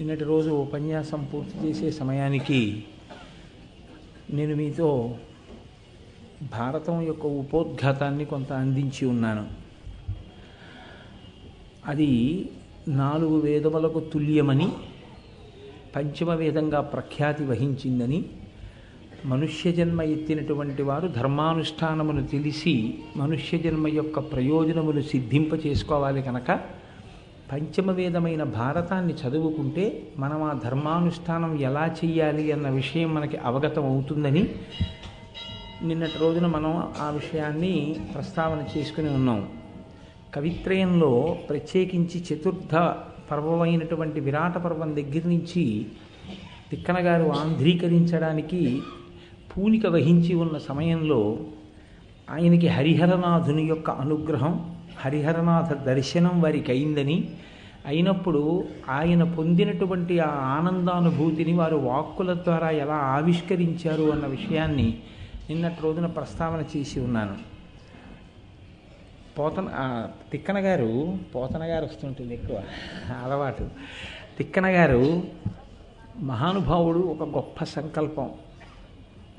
నిన్నటి రోజు ఉపన్యాసం పూర్తి చేసే సమయానికి నేను మీతో భారతం యొక్క ఉపోద్ఘాతాన్ని కొంత అందించి ఉన్నాను. అది 4 వేదములకు తుల్యమని, పంచమ వేదంగా ప్రఖ్యాతి వహించిందని, మనుష్య జన్మ ఎత్తినటువంటి వారు ధర్మానుష్ఠానమును తెలిసి మనుష్య జన్మ యొక్క ప్రయోజనమును సిద్ధింప చేసుకోవాలి కనుక పంచమ వేదమైన భారతాన్ని చదువుకుంటే మనం ఆ ధర్మానుష్ఠానం ఎలా చెయ్యాలి అన్న విషయం మనకి అవగతం అవుతుందని నిన్నటి రోజున మనం ఆ విషయాన్ని ప్రస్తావన చేసుకుని ఉన్నాం. కవిత్రయంలో ప్రత్యేకించి చతుర్థ పర్వమైనటువంటి విరాట పర్వం దగ్గర నుంచి తిక్కన గారు ఆంధ్రీకరించడానికి పూనిక వహించి ఉన్న సమయంలో ఆయనకి హరిహరనాథుని యొక్క అనుగ్రహం, హరిహరనాథ దర్శనం వారికి అయిందని, అయినప్పుడు ఆయన పొందినటువంటి ఆ ఆనందానుభూతిని వారు వాక్కుల ద్వారా ఎలా ఆవిష్కరించారు అన్న విషయాన్ని నిన్నటి రోజున ప్రస్తావన చేసి ఉన్నాను. తిక్కన గారు వస్తుంటుంది ఎక్కువ అలవాటు. తిక్కన గారు మహానుభావుడు, ఒక గొప్ప సంకల్పం.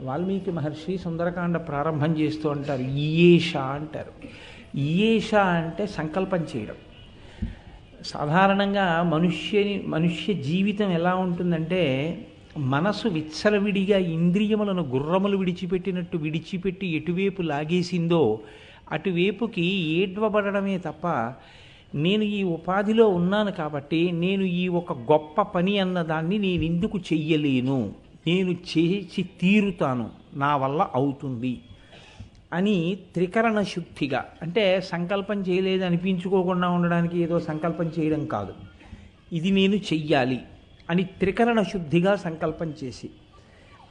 వాల్మీకి మహర్షి సుందరకాండ ప్రారంభం చేస్తూ అంటారు ఈయేష అంటారు. ఈయేష అంటే సంకల్పం చేయడం. సాధారణంగా మనుష్య జీవితం ఎలా ఉంటుందంటే, మనసు విచ్చలవిడిగా ఇంద్రియములను గుర్రములు విడిచిపెట్టినట్టు విడిచిపెట్టి ఎటువైపు లాగేసిందో అటువైపుకి ఏడ్వబడమే తప్ప, నేను ఈ ఉపాధిలో ఉన్నాను కాబట్టి నేను ఈ ఒక గొప్ప పని అన్నదాన్ని నేను ఎందుకు చెయ్యలేను, నేను చేసి తీరుతాను, నా వల్ల అవుతుంది అని త్రికరణ శుద్ధిగా, అంటే సంకల్పం చేయలేదు అనిపించుకోకుండా ఉండడానికి ఏదో సంకల్పం చేయడం కాదు, ఇది నేను చెయ్యాలి అని త్రికరణ శుద్ధిగా సంకల్పం చేసి,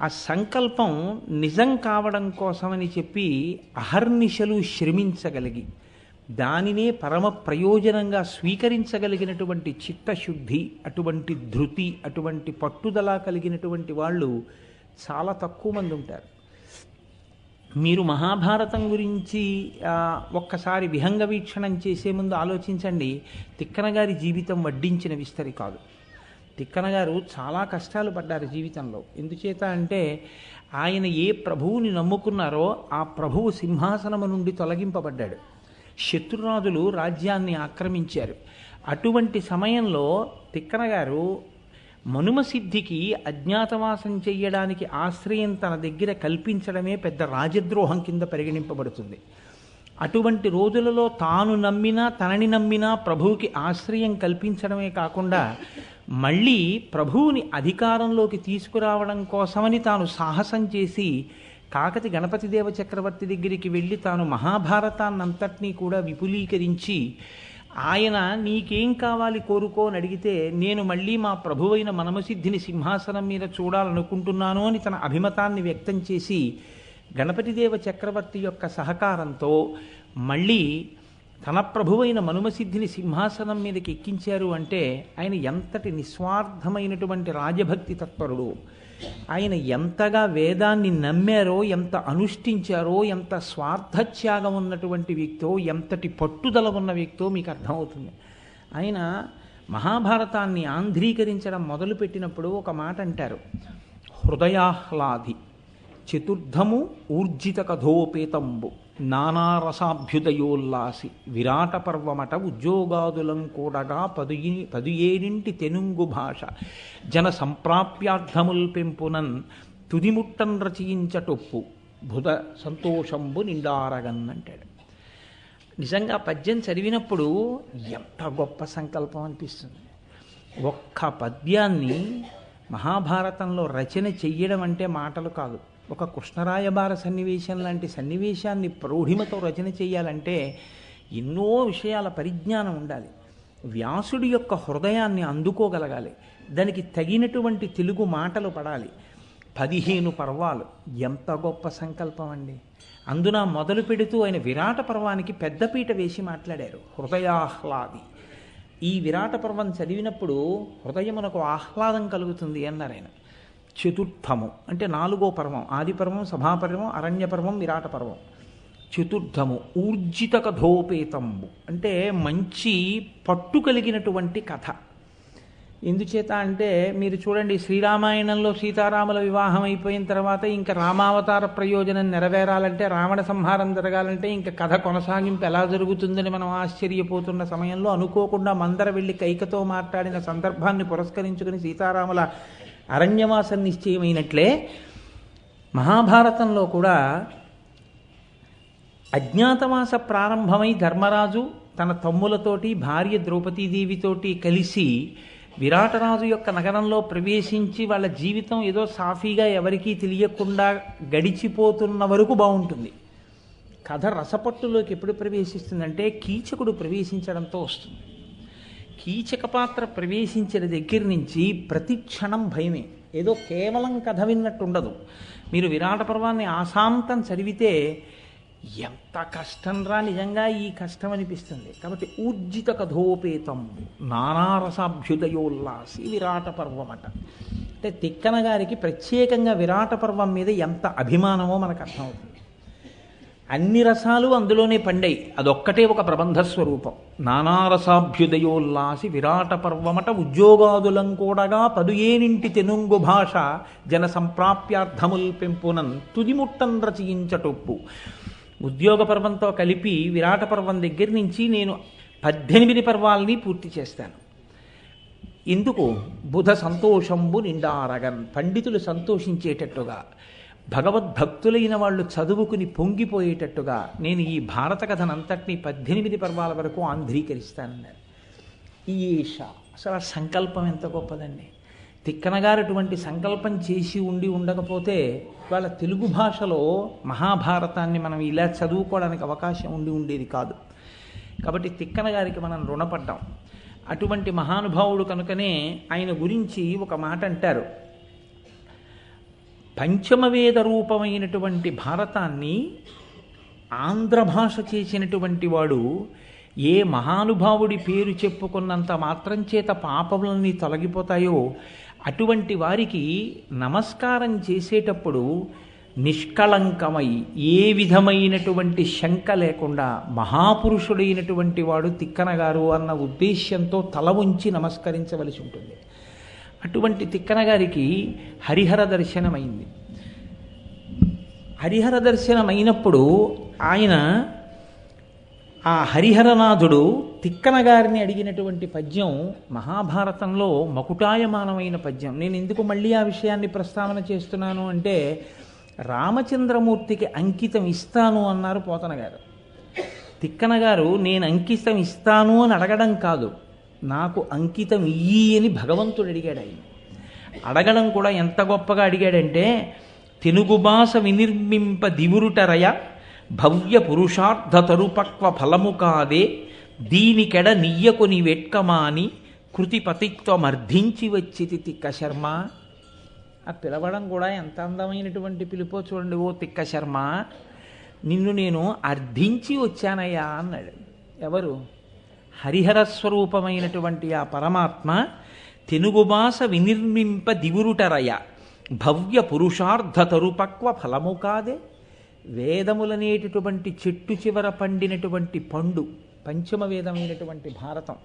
ఆ సంకల్పం నిజం కావడం కోసమని చెప్పి అహర్నిశలు శ్రమించగలిగి దానినే పరమ ప్రయోజనంగా స్వీకరించగలిగినటువంటి చిత్తశుద్ధి, అటువంటి ధృతి, అటువంటి పట్టుదల కలిగినటువంటి వాళ్ళు చాలా తక్కువ మంది ఉంటారు. మీరు మహాభారతం గురించి ఒక్కసారి విహంగ వీక్షణం చేసే ముందు ఆలోచించండి. తిక్కన గారి జీవితం వడ్డించిన విస్తరి కాదు. తిక్కన గారు చాలా కష్టాలు పడ్డారు జీవితంలో. ఎందుచేత అంటే ఆయన ఏ ప్రభువుని నమ్ముకున్నారో ఆ ప్రభువు సింహాసనము నుండి తొలగింపబడ్డాడు. శత్రురాజులు రాజ్యాన్ని ఆక్రమించారు. అటువంటి సమయంలో తిక్కన గారు మనుమసిద్ధికి అజ్ఞాతవాసం చెయ్యడానికి ఆశ్రయం తన దగ్గర కల్పించడమే పెద్ద రాజద్రోహం కింద పరిగణింపబడుతుంది. అటువంటి రోజులలో తాను నమ్మినా తనని నమ్మినా ప్రభువుకి ఆశ్రయం కల్పించడమే కాకుండా మళ్ళీ ప్రభువుని అధికారంలోకి తీసుకురావడం కోసమని తాను సాహసం చేసి కాకతి గణపతి దేవ చక్రవర్తి దగ్గరికి వెళ్ళి తాను మహాభారతాన్నంతటినీ కూడా విపులీకరించి, ఆయన నీకేం కావాలి కోరుకో అని అడిగితే, నేను మళ్ళీ మా ప్రభువైన మనమసిద్ధిని సింహాసనం మీద చూడాలనుకుంటున్నాను అని తన అభిమతాన్ని వ్యక్తం చేసి గణపతిదేవ చక్రవర్తి యొక్క సహకారంతో మళ్ళీ తన ప్రభువైన మనుమసిద్ధిని సింహాసనం మీదకి ఎక్కించారు. అంటే ఆయన ఎంతటి నిస్వార్థమైనటువంటి రాజభక్తి తత్పరుడు, ఆయన ఎంతగా వేదాన్ని నమ్మారో, ఎంత అనుష్ఠించారో, ఎంత స్వార్థత్యాగం ఉన్నటువంటి వ్యక్తో, ఎంతటి పట్టుదల ఉన్న వ్యక్తో మీకు అర్థమవుతుంది. ఆయన మహాభారతాన్ని ఆంధ్రీకరించడం మొదలుపెట్టినప్పుడు ఒక మాట అంటారు, హృదయాహ్లాది చతుర్థము ఊర్జిత కథోపేతంబు నానారసాభ్యుదయోల్లాసి విరాట పర్వమట ఉద్యోగాదులం కూడగా 17 తెనుంగు భాష జన సంప్రాప్యార్థముల్ పెంపునన్ తుదిముట్టన్ రచయించటొప్పు బుధ సంతోషంబు నిండారగన్ అంటాడు. నిజంగా పద్యం చదివినప్పుడు ఎంత గొప్ప సంకల్పం అనిపిస్తుంది. ఒక్క పద్యాన్ని మహాభారతంలో రచన చెయ్యడం అంటే మాటలు కాదు. ఒక కృష్ణరాయబార సన్నివేశం లాంటి సన్నివేశాన్ని ప్రౌఢిమతో రచన చేయాలంటే ఎన్నో విషయాల పరిజ్ఞానం ఉండాలి. వ్యాసుడి యొక్క హృదయాన్ని అందుకోగలగాలి. దానికి తగినటువంటి తెలుగు మాటలు పడాలి. 15 పర్వాలు, ఎంత గొప్ప సంకల్పం అండి. అందున మొదలు పెడుతూ ఆయన విరాట పర్వానికి పెద్దపీట వేసి మాట్లాడారు. హృదయాహ్లాది, ఈ విరాట పర్వం చదివినప్పుడు హృదయమునకు ఆహ్లాదం కలుగుతుంది అన్నారు ఆయన. చతుర్థము అంటే 4వ పర్వం, ఆది పర్వం, సభాపర్వం, అరణ్య పర్వం, విరాట పర్వం. చతుర్థము ఊర్జిత కథోపేతంబు అంటే మంచి పట్టు కలిగినటువంటి కథ. ఎందుచేత అంటే మీరు చూడండి, శ్రీరామాయణంలో సీతారాముల వివాహం అయిపోయిన తర్వాత ఇంకా రామావతార ప్రయోజనం నెరవేరాలంటే, రావణ సంహారం జరగాలంటే ఇంకా కథ కొనసాగింపు ఎలా జరుగుతుందని మనం ఆశ్చర్యపోతున్న సమయంలో అనుకోకుండా మందర వెళ్ళి కైకతో మాట్లాడిన సందర్భాన్ని పురస్కరించుకుని సీతారాముల అరణ్యవాసం నిశ్చయమైనట్లే మహాభారతంలో కూడా అజ్ఞాతవాస ప్రారంభమై ధర్మరాజు తన తమ్ములతోటి భార్య ద్రౌపదీదేవితోటి కలిసి విరాటరాజు యొక్క నగరంలో ప్రవేశించి వాళ్ళ జీవితం ఏదో సాఫీగా ఎవరికీ తెలియకుండా గడిచిపోతున్న వరకు బాగుంటుంది. కథ రసపట్టులోకి ఎప్పుడు ప్రవేశిస్తుందంటే కీచకుడు ప్రవేశించడంతో వస్తుంది. కీచక పాత్ర ప్రవేశించిన దగ్గర నుంచి ప్రతి క్షణం భయమే. ఏదో కేవలం కథ విన్నట్టు ఉండదు. మీరు విరాట పర్వాన్ని ఆశాంతం చదివితే ఎంత కష్టం రా నిజంగా ఈ కష్టం అనిపిస్తుంది. కాబట్టి ఊర్జిత కథోపేతం నానారసాభ్యుదయోల్లాసి విరాట పర్వం అట. అంటే తిక్కన గారికి ప్రత్యేకంగా విరాట పర్వం మీద ఎంత అభిమానమో మనకు అర్థమవుతుంది. అన్ని రసాలు అందులోనే పండాయి, అదొక్కటే ఒక ప్రబంధ స్వరూపం. నానారసాభ్యుదయోల్లాసి విరాట పర్వమట ఉద్యోగాదులం కూడగా పదుయేనింటి తెనుంగు భాష జన సంప్రాప్యార్థముల్ పెంపునన్ తుదిముట్టం రచయించటొప్పు. ఉద్యోగ పర్వంతో కలిపి విరాట పర్వం దగ్గర నుంచి నేను 18 పర్వాలని పూర్తి చేస్తాను. ఎందుకు? బుధ సంతోషంబు నిండారగన్, పండితులు సంతోషించేటట్టుగా, భగవద్భక్తులైన వాళ్ళు చదువుకుని పొంగిపోయేటట్టుగా నేను ఈ భారత కథనంతటినీ 18 పర్వాల వరకు ఆంధ్రీకరిస్తానన్నారు. ఈష అసలు ఆ సంకల్పం ఎంత గొప్పదండి. తిక్కనగారు అటువంటి సంకల్పం చేసి ఉండకపోతే వాళ్ళ తెలుగు భాషలో మహాభారతాన్ని మనం ఇలా చదువుకోవడానికి అవకాశం ఉండేది కాదు. కాబట్టి తిక్కన గారికి మనం రుణపడ్డాం. అటువంటి మహానుభావుడు కనుకనే ఆయన గురించి ఒక మాట అంటారు. పంచమవేద రూపమైనటువంటి భారతాన్ని ఆంధ్ర భాష చేసినటువంటి వాడు ఏ మహానుభావుడి పేరు చెప్పుకున్నంత మాత్రం చేత పాపములన్నీ తొలగిపోతాయో అటువంటి వారికి నమస్కారం చేసేటప్పుడు నిష్కళంకమై ఏ విధమైనటువంటి శంక లేకుండా మహాపురుషుడైనటువంటి వాడు తిక్కన గారు అన్న ఉద్దేశ్యంతో తల ఉంచి నమస్కరించవలసి ఉంటుంది. అటువంటి తిక్కన గారికి హరిహర దర్శనమైంది. హరిహర దర్శనమైనప్పుడు ఆయన ఆ హరిహరనాథుడు తిక్కన గారిని అడిగినటువంటి పద్యం మహాభారతంలో మకుటాయమానమైన పద్యం. నేను ఎందుకు మళ్ళీ ఆ విషయాన్ని ప్రస్తావన చేస్తున్నాను అంటే, రామచంద్రమూర్తికి అంకితం ఇస్తాను అన్నారు పోతన గారు. తిక్కన గారు నేను అంకితం ఇస్తాను అని అడగడం కాదు, నాకు అంకితం ఇయ్యి అని భగవంతుడు అడిగాడు. ఆయన అడగడం కూడా ఎంత గొప్పగా అడిగాడంటే, తెనుగు భాష వినిర్మింప దివురుటరయ భవ్య పురుషార్థ తరుపక్వ ఫలము కాదే దీనికెడ నియ్యకొని వెట్కమాని కృతిపతిత్వమర్ధించి వచ్చితి తిక్క శర్మ. ఆ పిలవడం కూడా ఎంత అందమైనటువంటి పిలుపో చూడండి. ఓ తిక్క శర్మ, నిన్ను నేను అర్థించి వచ్చానయ్యా అన్నాడు. ఎవరు? హరిహర స్వరూపమైనటువంటి ఆ పరమాత్మ తెనుగు భాష వినిర్మింప దివురుటరయ భవ్య పురుషార్థ తరుపక్వ ఫలము కాదే. వేదములనేటటువంటి చెట్టు చివర పండినటువంటి పండు పంచమ వేదమైనటువంటి భారతం,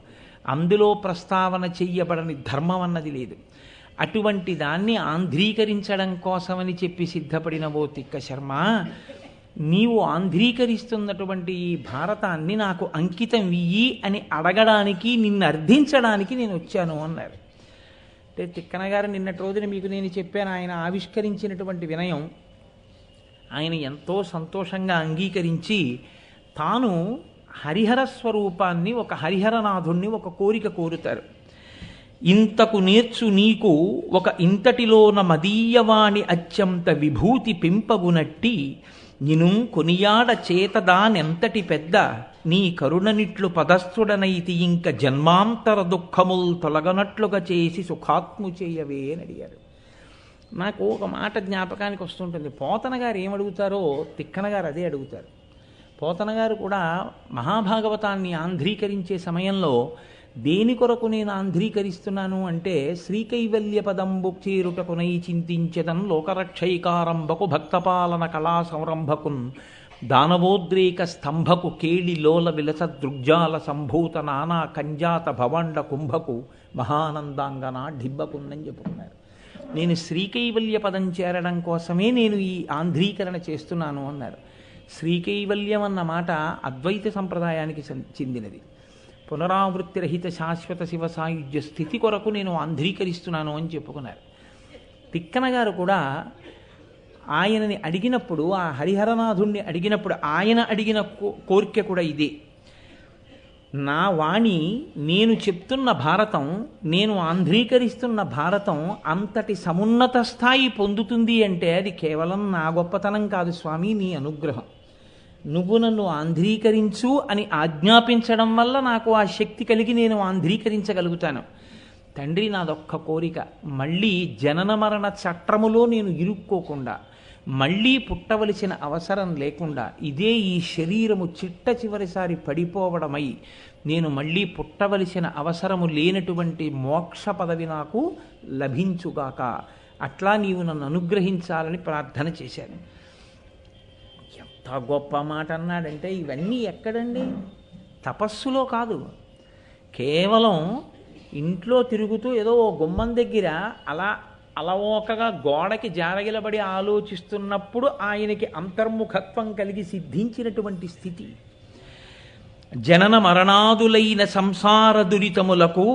అందులో ప్రస్తావన చెయ్యబడని ధర్మం అన్నది లేదు. అటువంటి దాన్ని ఆంధ్రీకరించడం కోసమని చెప్పి సిద్ధపడిన ఓ తిక్క శర్మ, నీవు ఆంధ్రీకరిస్తున్నటువంటి ఈ భారతాన్ని నాకు అంకితం ఇయ్యి అని అడగడానికి, నిన్ను అర్థించడానికి నేను వచ్చాను అన్నారు. అంటే తిక్కన గారు నిన్నటి రోజున మీకు నేను చెప్పాను, ఆయన ఆవిష్కరించినటువంటి వినయం ఆయన ఎంతో సంతోషంగా అంగీకరించి తాను హరిహర స్వరూపాన్ని, ఒక హరిహరనాథుణ్ణి ఒక కోరిక కోరుతారు. ఇంతకు నేర్చు నీకు ఒక ఇంతటిలోన మదీయవాణి అత్యంత విభూతి పెంపగునట్టి నిను కొనియాడ చేతదానెంతటి పెద్ద నీ కరుణనిట్లు పదస్థుడనైతి ఇంక జన్మాంతర దుఃఖముల్ తొలగనట్లుగా చేసి సుఖాత్ము చేయవే అని అడిగారు. నాకు ఒక మాట జ్ఞాపకానికి వస్తుంటుంది. పోతన గారు ఏమడుగుతారో తిక్కన గారు అదే అడుగుతారు. పోతన గారు కూడా మహాభాగవతాన్ని ఆంధ్రీకరించే సమయంలో దేని కొరకు నేను ఆంధ్రీకరిస్తున్నాను అంటే, శ్రీకైవల్య పదంబు చేరుటకునై చింతించదన్ లోకరక్షైకారంభకు భక్తపాలన కళా సంరంభకున్ దానవోద్రేక స్తంభకు కేళి లోల విలస దృగ్జాల సంభూత నానా కంజాత భవాండ కుంభకు మహానందాంగన ఢిబ్బపుందని చెప్పుకున్నారు. నేను శ్రీకైవల్య పదం చేరడం కోసమే నేను ఈ ఆంధ్రీకరణ చేస్తున్నాను అన్నారు. శ్రీకైవల్యం అన్న మాట అద్వైత సంప్రదాయానికి చెందినది. పునరావృత్తి రహిత శాశ్వత శివ సాయుధ్య స్థితి కొరకు నేను ఆంధ్రీకరిస్తున్నాను అని చెప్పుకున్నారు. తిక్కన గారు కూడా ఆయనని అడిగినప్పుడు, ఆ హరిహరనాథుణ్ణి అడిగినప్పుడు ఆయన అడిగిన కోరిక కూడా ఇదే. నా వాణి, నేను చెప్తున్న భారతం, నేను ఆంధ్రీకరిస్తున్న భారతం అంతటి సమున్నత స్థాయి పొందుతుంది అంటే అది కేవలం నా గొప్పతనం కాదు స్వామి, నీ అనుగ్రహం. నువ్వు నన్ను ఆంధ్రీకరించు అని ఆజ్ఞాపించడం వల్ల నాకు ఆ శక్తి కలిగి నేను ఆంధ్రీకరించగలుగుతాను. తండ్రి, నాదొక్క కోరిక, మళ్ళీ జనన మరణ చట్రములో నేను ఇరుక్కోకుండా, మళ్ళీ పుట్టవలసిన అవసరం లేకుండా, ఇదే ఈ శరీరము చిట్ట చివరిసారి పడిపోవడమై నేను మళ్ళీ పుట్టవలసిన అవసరము లేనటువంటి మోక్ష పదవి నాకు లభించుగాక, అట్లా నీవు నన్ను అనుగ్రహించాలని ప్రార్థన చేశాను. ఎంత గొప్ప మాట అన్నాడంటే, ఇవన్నీ ఎక్కడండి? తపస్సులో కాదు, కేవలం ఇంట్లో తిరుగుతూ ఏదో ఓ గుమ్మం దగ్గర అలవోకగా గోడకి జారగిలబడి ఆలోచిస్తున్నప్పుడు ఆయనకి అంతర్ముఖత్వం కలిగి సిద్ధించినటువంటి స్థితి. జనన మరణాదులైన సంసార దురితములకు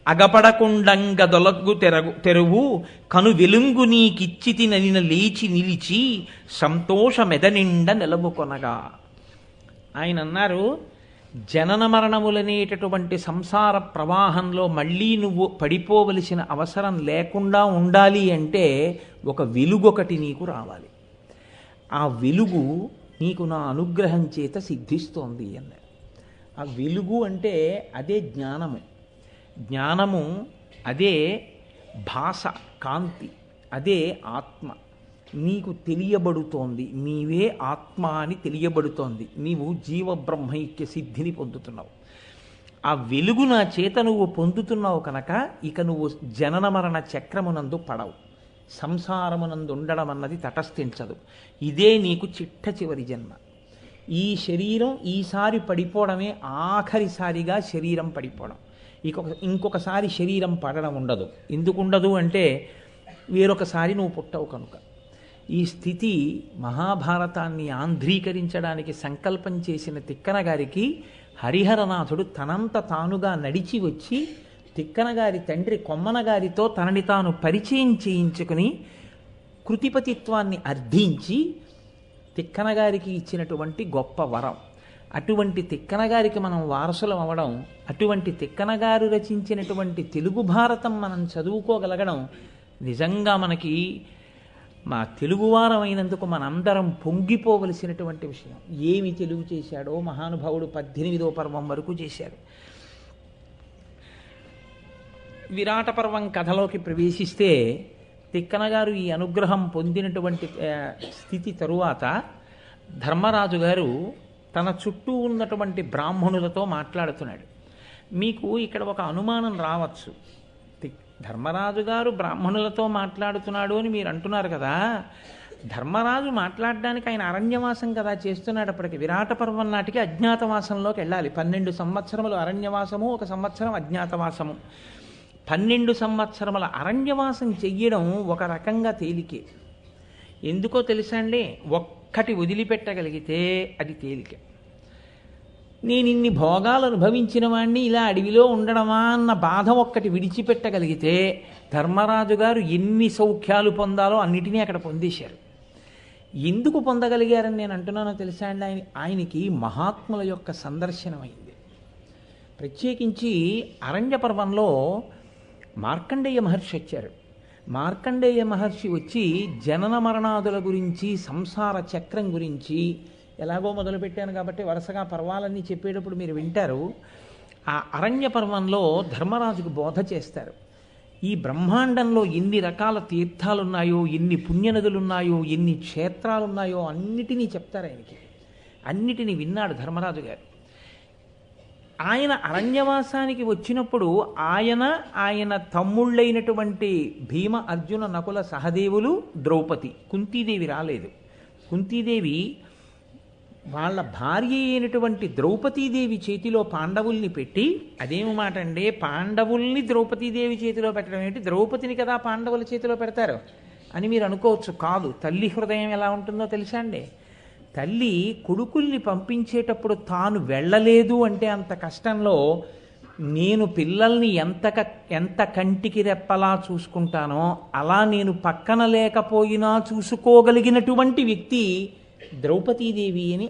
అగపడకుండంగ దొలగు తెరువు కను వెలుంగు నీకిచ్చితి ననిన లేచి నిలిచి సంతోషమెదనిండ నిలబుకొనగా. ఆయన అన్నారు, జనన మరణములనేటటువంటి సంసార ప్రవాహంలో మళ్ళీ నువ్వు పడిపోవలసిన అవసరం లేకుండా ఉండాలి అంటే ఒక వెలుగొకటి నీకు రావాలి. ఆ వెలుగు నీకు నా అనుగ్రహం చేత సిద్ధిస్తోంది అన్నారు. ఆ వెలుగు అంటే అదే జ్ఞానము. జ్ఞానము అదే భాష, కాంతి, అదే ఆత్మ. నీకు తెలియబడుతోంది, నీవే ఆత్మ అని తెలియబడుతోంది. నీవు జీవబ్రహ్మైక్య సిద్ధిని పొందుతున్నావు. ఆ వెలుగు నా చేత నువ్వు పొందుతున్నావు కనుక ఇక నువ్వు జనన మరణ చక్రమునందు పడవు, సంసారమునందు ఉండడం అన్నది తటస్థించదు. ఇదే నీకు చిట్ట చివరి జన్మ. ఈ శరీరం ఈసారి పడిపోవడమే ఆఖరిసారిగా శరీరం పడిపోవడం. ఇంకొకసారి శరీరం పడడం ఉండదు. ఎందుకు ఉండదు అంటే వేరొకసారి నువ్వు పుట్టవు కనుక. ఈ స్థితి మహాభారతాన్ని ఆంధ్రీకరించడానికి సంకల్పం చేసిన తిక్కన గారికి హరిహరనాథుడు తనంత తానుగా నడిచి వచ్చి తిక్కన గారి తండ్రి కొమ్మన గారితో తనని తాను పరిచయం చేయించుకుని కృతిపతిత్వాన్ని అర్థించి తిక్కన గారికి ఇచ్చినటువంటి గొప్ప వరం. అటువంటి తిక్కన గారికి మనం వారసులం అవ్వడం, అటువంటి తిక్కన గారు రచించినటువంటి తెలుగు భారతం మనం చదువుకోగలగడం నిజంగా మనకి, మా తెలుగువారం అయినందుకు మనందరం పొంగిపోవలసినటువంటి విషయం. ఏమి తెలుగు చేశాడో మహానుభావుడు 18వ పర్వం వరకు చేశాడు. విరాట పర్వం కథలోకి ప్రవేశిస్తే తిక్కన గారు ఈ అనుగ్రహం పొందినటువంటి స్థితి తరువాత ధర్మరాజు గారు తన చుట్టూ ఉన్నటువంటి బ్రాహ్మణులతో మాట్లాడుతున్నాడు. మీకు ఇక్కడ ఒక అనుమానం రావచ్చు, ధర్మరాజు గారు బ్రాహ్మణులతో మాట్లాడుతున్నాడు అని మీరు అంటున్నారు కదా. ధర్మరాజు మాట్లాడడానికి ఆయన అరణ్యవాసం కదా చేస్తున్నాడు. అప్పటికి విరాట పర్వం నాటికి అజ్ఞాతవాసంలోకి వెళ్ళాలి. 12 సంవత్సరములు అరణ్యవాసము, 1 సంవత్సరం అజ్ఞాతవాసము. 12 సంవత్సరముల అరణ్యవాసం చెయ్యడం ఒక రకంగా తేలికే. ఎందుకో తెలుసా అండి? ఒక్కటి వదిలిపెట్టగలిగితే అది తేలిక. నేను ఇన్ని భోగాలు అనుభవించిన వాడిని ఇలా అడవిలో ఉండడమా అన్న బాధ ఒక్కటి విడిచిపెట్టగలిగితే ధర్మరాజు గారు ఎన్ని సౌఖ్యాలు పొందాలో అన్నిటినీ అక్కడ పొందేశారు. ఎందుకు పొందగలిగారని నేను అంటున్నానో తెలుసా అండి? ఆయనకి మహాత్ముల యొక్క సందర్శనమైంది. ప్రత్యేకించి అరణ్య పర్వంలో మార్కండేయ మహర్షి వచ్చారు. మార్కండేయ మహర్షి వచ్చి జనన మరణాదుల గురించి, సంసార చక్రం గురించి, ఎలాగో మొదలుపెట్టాను కాబట్టి వరుసగా పర్వాలన్నీ చెప్పేటప్పుడు మీరు వింటారు. ఆ అరణ్య పర్వంలో ధర్మరాజుకు బోధ చేస్తారు. ఈ బ్రహ్మాండంలో ఎన్ని రకాల తీర్థాలున్నాయో, ఎన్ని పుణ్యనదులున్నాయో, ఎన్ని క్షేత్రాలున్నాయో అన్నిటినీ చెప్తారు ఆయనకి. అన్నిటినీ విన్నాడు ధర్మరాజు గారు. ఆయన అరణ్యవాసానికి వచ్చినప్పుడు ఆయన తమ్ముళ్ళైనటువంటి భీమ, అర్జున, నకుల, సహదేవులు, ద్రౌపది, కుంతీదేవి రాలేదు. కుంతీదేవి వాళ్ళ భార్య అయినటువంటి ద్రౌపదీదేవి చేతిలో పాండవుల్ని పెట్టి, అదేమి మాట అండి, పాండవుల్ని ద్రౌపదీదేవి చేతిలో పెట్టడం ఏంటి, ద్రౌపదిని కదా పాండవుల చేతిలో పెడతారు అని మీరు అనుకోవచ్చు. కాదు, తల్లి హృదయం ఎలా ఉంటుందో తెలుసా అండి. తల్లి కొడుకుల్ని పంపించేటప్పుడు తాను వెళ్ళలేదు అంటే అంత కష్టంలో నేను పిల్లల్ని ఎంత కంటికి రెప్పలా చూసుకుంటానో అలా నేను పక్కన లేకపోయినా చూసుకోగలిగినటువంటి వ్యక్తి ద్రౌపదీదేవి అని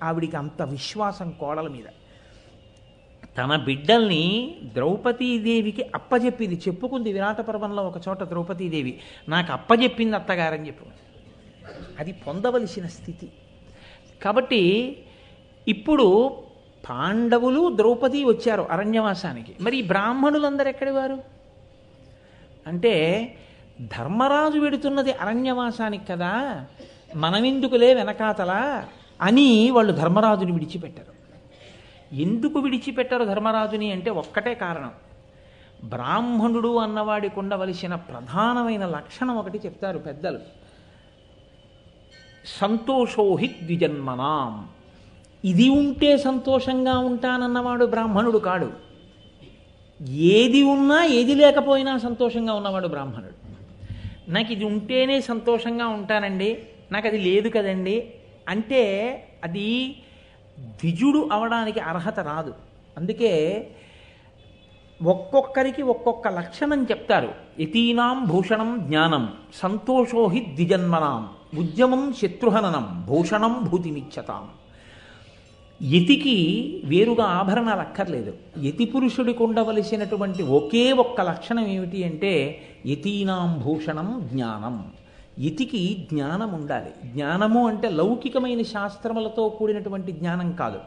ఆవిడికి అంత విశ్వాసం కోడల మీద. తన బిడ్డల్ని ద్రౌపదీదేవికి అప్పజెప్పింది, చెప్పుకుంది విరాట పర్వంలో ఒక చోట. ద్రౌపదీదేవి నాకు అప్పజెప్పింది అత్తగారని చెప్పుకుంది. అది పొందవలసిన స్థితి. కాబట్టి ఇప్పుడు పాండవులు ద్రౌపది వచ్చారు అరణ్యవాసానికి. మరి ఈ బ్రాహ్మణులందరూ ఎక్కడి వారు అంటే, ధర్మరాజు వెడుతున్నది అరణ్యవాసానికి కదా, మనమెందుకులే వెనకాతలా అని వాళ్ళు ధర్మరాజుని విడిచిపెట్టారు. ఎందుకు విడిచిపెట్టారు ధర్మరాజుని అంటే ఒక్కటే కారణం. బ్రాహ్మణుడు అన్నవాడికి ఉండవలసిన ప్రధానమైన లక్షణం ఒకటి చెప్తారు పెద్దలు. సంతోషోహి ద్విజన్మనాం. ఇది ఉంటే సంతోషంగా ఉంటానన్నవాడు బ్రాహ్మణుడు కాడు. ఏది ఉన్నా ఏది లేకపోయినా సంతోషంగా ఉన్నవాడు బ్రాహ్మణుడు. నాకు ఇది ఉంటేనే సంతోషంగా ఉంటానండి, నాకు అది లేదు కదండి అంటే అది ద్విజుడు అవడానికి అర్హత రాదు. అందుకే ఒక్కొక్కరికి ఒక్కొక్క లక్షణం చెప్తారు. యతీనాం భూషణం జ్ఞానం సంతోషోహి ద్విజన్మనాం ఉద్యమం శత్రుహననం భూషణం భూతిమిచ్చతాం. యతికి వేరుగా ఆభరణాలు అక్కర్లేదు. యతి పురుషుడికి ఉండవలసినటువంటి ఒకే ఒక్క లక్షణం ఏమిటి అంటే యతీనాం భూషణం జ్ఞానం. యతికి జ్ఞానం ఉండాలి. జ్ఞానము అంటే లౌకికమైన శాస్త్రములతో కూడినటువంటి జ్ఞానం కాదు,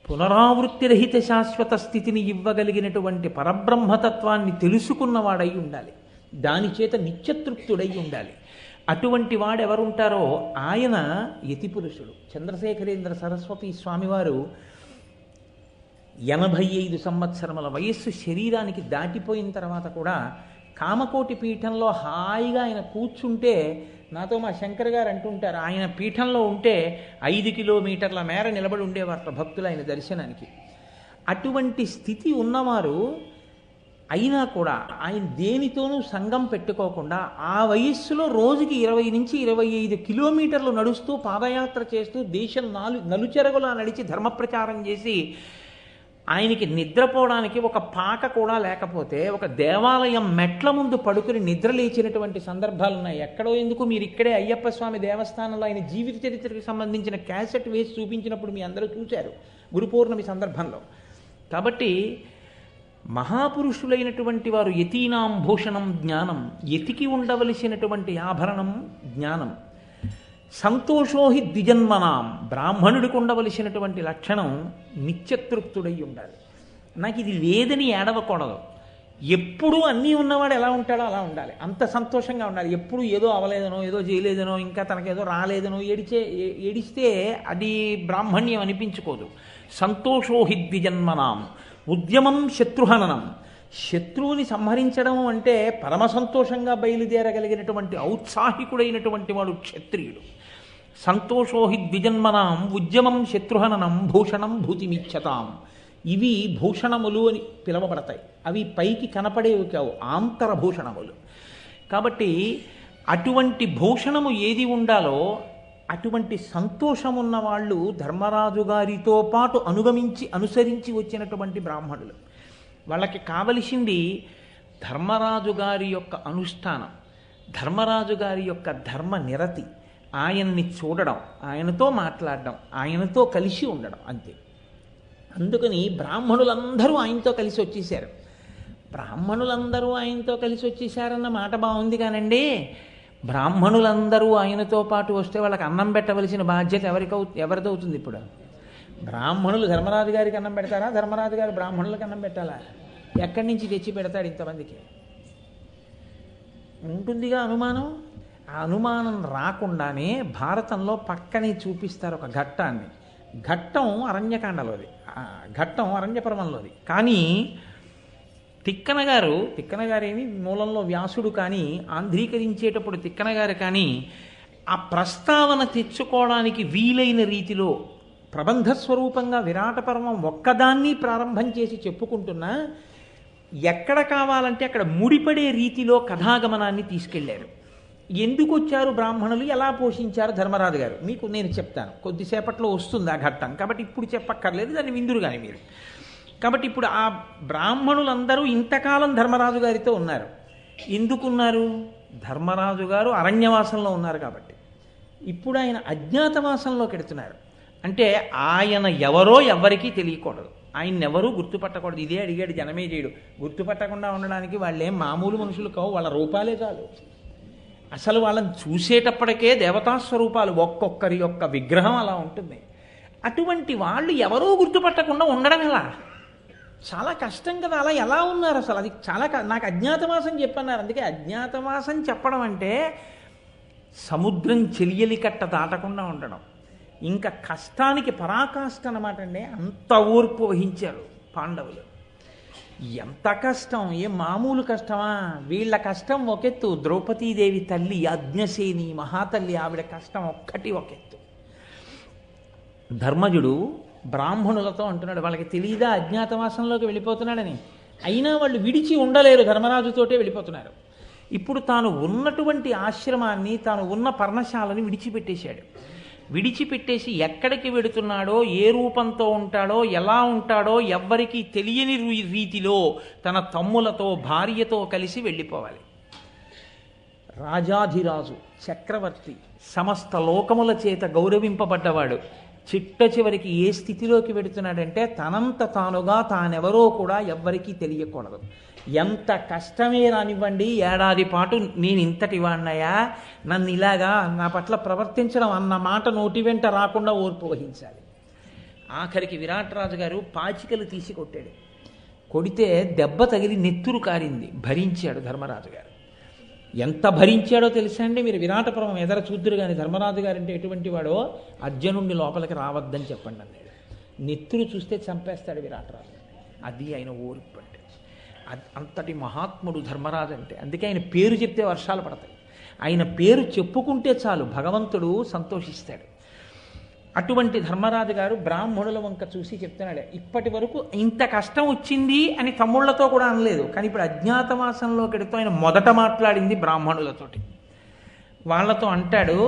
పునరావృత్తిరహిత శాశ్వత స్థితిని ఇవ్వగలిగినటువంటి పరబ్రహ్మతత్వాన్ని తెలుసుకున్నవాడై ఉండాలి. దాని చేత నిత్యతృప్తుడై ఉండాలి. అటువంటి వాడెవరుంటారో ఆయన యతి పురుషుడు. చంద్రశేఖరేంద్ర సరస్వతి స్వామివారు 85 సంవత్సరముల వయస్సు శరీరానికి దాటిపోయిన తర్వాత కూడా కామకోటి పీఠంలో హాయిగా ఆయన కూర్చుంటే, నాతో మా శంకర్ గారు అంటుంటారు, ఆయన పీఠంలో ఉంటే 5 కిలోమీటర్ల మేర నిలబడి ఉండేవారు భక్తులు ఆయన దర్శనానికి. అటువంటి స్థితి ఉన్నవారు అయినా కూడా ఆయన దేనితోనూ సంగం పెట్టుకోకుండా ఆ వయస్సులో రోజుకి 20 నుంచి 25 కిలోమీటర్లు నడుస్తూ పాదయాత్ర చేస్తూ దేశం నలుచెరగులా నడిచి ధర్మప్రచారం చేసి, ఆయనకి నిద్రపోవడానికి ఒక పాక కూడా లేకపోతే ఒక దేవాలయం మెట్ల ముందు పడుకుని నిద్ర లేచినటువంటి సందర్భాలు ఉన్నాయి. ఎక్కడో ఎందుకు, మీరు ఇక్కడే అయ్యప్ప స్వామి దేవస్థానంలో ఆయన జీవిత చరిత్రకు సంబంధించిన క్యాసెట్ వేసి చూపించినప్పుడు మీ అందరూ చూశారు గురు పౌర్ణమి సందర్భంలో. కాబట్టి మహాపురుషులైనటువంటి వారు యతీనాం భూషణం జ్ఞానం, యతికి ఉండవలసినటువంటి ఆభరణం జ్ఞానం. సంతోషోహి ద్విజన్మనాం, బ్రాహ్మణుడికి ఉండవలసినటువంటి లక్షణం నిత్యతృప్తుడై ఉండాలి. నాకు ఇది లేదని ఏడవకూడదు. ఎప్పుడూ అన్నీ ఉన్నవాడు ఎలా ఉంటాడో అలా ఉండాలి, అంత సంతోషంగా ఉండాలి. ఎప్పుడు ఏదో అవలేదనో ఏదో చేయలేదనో ఇంకా తనకేదో రాలేదనో ఏడిస్తే అది బ్రాహ్మణ్యం అనిపించుకోదు. సంతోషోహి ద్విజన్మనాం ఉద్యమం శత్రుహననం. శత్రువుని సంహరించడం అంటే పరమ సంతోషంగా బయలుదేరగలిగినటువంటి ఔత్సాహికుడైనటువంటి వాడు క్షత్రియుడు. సంతోషోహి ద్విజన్మనాం ఉద్యమం శత్రుహననం భూషణం భూతిమిచ్చతాం. ఇవి భూషణములు అని పిలువబడతాయి. అవి పైకి కనపడేవి కావు, ఆంతరభూషణములు. కాబట్టి అటువంటి భూషణము ఏది ఉండాలో అటువంటి సంతోషమున్న వాళ్ళు ధర్మరాజు గారితో పాటు అనుసరించి వచ్చినటువంటి బ్రాహ్మణులు. వాళ్ళకి కావలసింది ధర్మరాజు గారి యొక్క అనుష్ఠానం, ధర్మరాజు గారి యొక్క ధర్మ నిరతి, ఆయన్ని చూడడం, ఆయనతో మాట్లాడడం, ఆయనతో కలిసి ఉండడం, అంతే. అందుకని బ్రాహ్మణులందరూ ఆయనతో కలిసి వచ్చేసారు. బ్రాహ్మణులందరూ ఆయనతో కలిసి వచ్చేసారన్న మాట బాగుంది కానండి, బ్రాహ్మణులందరూ ఆయనతో పాటు వస్తే వాళ్ళకి అన్నం పెట్టవలసిన బాధ్యత ఎవరిదవుతుంది? ఇప్పుడు బ్రాహ్మణులు ధర్మరాజు గారికి అన్నం పెడతారా, ధర్మరాజు గారు బ్రాహ్మణులకు అన్నం పెట్టాలా? ఎక్కడి నుంచి తెచ్చి పెడతాడు ఇంతమందికి? ఉంటుందిగా అనుమానం. ఆ అనుమానం రాకుండానే భారతంలో పక్కనే చూపిస్తారు ఒక ఘట్టాన్ని. ఘట్టం అరణ్యకాండలోది, ఘట్టం అరణ్యపర్వంలోది. కానీ తిక్కన గారేమి మూలంలో వ్యాసుడు కానీ ఆంధ్రీకరించేటప్పుడు తిక్కన గారు కానీ ఆ ప్రస్తావన తెచ్చుకోవడానికి వీలైన రీతిలో ప్రబంధ స్వరూపంగా విరాట పర్వం ఒక్కదాన్ని ప్రారంభం చేసి చెప్పుకుంటున్నా ఎక్కడ కావాలంటే అక్కడ ముడిపడే రీతిలో కథాగమనాన్ని తీసుకెళ్లారు. ఎందుకు వచ్చారు బ్రాహ్మణులు, ఎలా పోషించారు ధర్మరాజు గారు, మీకు నేను చెప్తాను. కొద్దిసేపట్లో వస్తుంది ఆ ఘట్టం, కాబట్టి ఇప్పుడు చెప్పక్కర్లేదు, దాన్ని విందురు కానీ మీరు. కాబట్టి ఇప్పుడు ఆ బ్రాహ్మణులందరూ ఇంతకాలం ధర్మరాజు గారితో ఉన్నారు. ఎందుకున్నారు? ధర్మరాజు గారు అరణ్యవాసంలో ఉన్నారు కాబట్టి. ఇప్పుడు ఆయన అజ్ఞాతవాసంలోకి వెడుతున్నారు. అంటే ఆయన ఎవరో ఎవ్వరికీ తెలియకూడదు, ఆయన్ని ఎవరూ గుర్తుపట్టకూడదు. ఇదే అడిగాడు జనమేజయుడు. గుర్తుపట్టకుండా ఉండడానికి వాళ్ళేం మామూలు మనుషులు కావు, వాళ్ళ రూపాలే చాలు. అసలు వాళ్ళని చూసేటప్పటికే దేవతాస్వరూపాలు, ఒక్కొక్కరి యొక్క విగ్రహం అలా ఉంటుంది. అటువంటి వాళ్ళు ఎవరూ గుర్తుపట్టకుండా ఉండడం ఎలా? చాలా కష్టం కదా. అలా ఎలా ఉన్నారు అసలు? అది చాలా నాకు అజ్ఞాతవాసం చెప్పన్నారు. అందుకే అజ్ఞాతవాసం చెప్పడం అంటే సముద్రం చెలియలి కట్ట దాటకుండా ఉండడం. ఇంకా కష్టానికి పరాకాష్ట అన్నమాట అండి. అంత ఓర్పు వహించారు పాండవులు. ఎంత కష్టం, ఏ మామూలు కష్టమా? వీళ్ళ కష్టం ఒకెత్తు, ద్రౌపదీదేవి తల్లి అజ్ఞసేని మహాతల్లి ఆవిడ కష్టం ఒక్కటి ఒకెత్తు. ధర్మజుడు బ్రాహ్మణులతో అంటున్నాడు, వాళ్ళకి తెలియదా అజ్ఞాతవాసంలోకి వెళ్ళిపోతున్నాడని? అయినా వాళ్ళు విడిచి ఉండలేరు, ధర్మరాజుతోటే వెళ్ళిపోతున్నారు. ఇప్పుడు తాను ఉన్నటువంటి ఆశ్రమాన్ని, తాను ఉన్న పర్ణశాలని విడిచిపెట్టేశాడు. విడిచిపెట్టేసి ఎక్కడికి వెడుతున్నాడో, ఏ రూపంతో ఉంటాడో, ఎలా ఉంటాడో ఎవ్వరికీ తెలియని రీతిలో తన తమ్ములతో భార్యతో కలిసి వెళ్ళిపోవాలి. రాజాధిరాజు, చక్రవర్తి, సమస్త లోకముల చేత గౌరవింపబడ్డవాడు చిట్ట చివరికి ఏ స్థితిలోకి వెడుతున్నాడంటే తనంత తానుగా తానెవరో కూడా ఎవ్వరికీ తెలియకూడదు. ఎంత కష్టమే రానివ్వండి, ఏడాది పాటు నేను ఇంతటి వాణ్ణయా, నన్ను ఇలాగా నా పట్ల ప్రవర్తించడం అన్న మాట నోటి వెంట రాకుండా ఓర్పు వహించాలి. ఆఖరికి విరాటరాజు గారు పాచికలు తీసి కొట్టాడు. కొడితే దెబ్బ తగిలి నెత్తురు కారింది. భరించాడు ధర్మరాజు గారు. ఎంత భరించాడో తెలుసా అండి? మీరు విరాటపురం ఎదర చూద్దురు కానీ ధర్మరాజు గారు అంటే ఎటువంటి వాడో, అర్జునుడిని లోపలికి రావద్దని చెప్పండి అన్నాడు. నెత్తురు చూస్తే చంపేస్తాడు విరాటరాజు. అది ఆయన ఓర్పు అంటే. అంతటి మహాత్ముడు ధర్మరాజు అంటే. అందుకే ఆయన పేరు చెప్తే వర్షాలు పడతాయి. ఆయన పేరు చెప్పుకుంటే చాలు భగవంతుడు సంతోషిస్తాడు. అటువంటి ధర్మరాజు గారు బ్రాహ్మణుల వంక చూసి చెప్తున్నాడు, ఇప్పటి వరకు ఇంత కష్టం వచ్చింది అని తమ్ముళ్లతో కూడా అనలేదు. కానీ ఇప్పుడు అజ్ఞాతవాసంలోకి వెడుతూ ఆయన మొదట మాట్లాడింది బ్రాహ్మణులతోటి. వాళ్ళతో అంటాడు,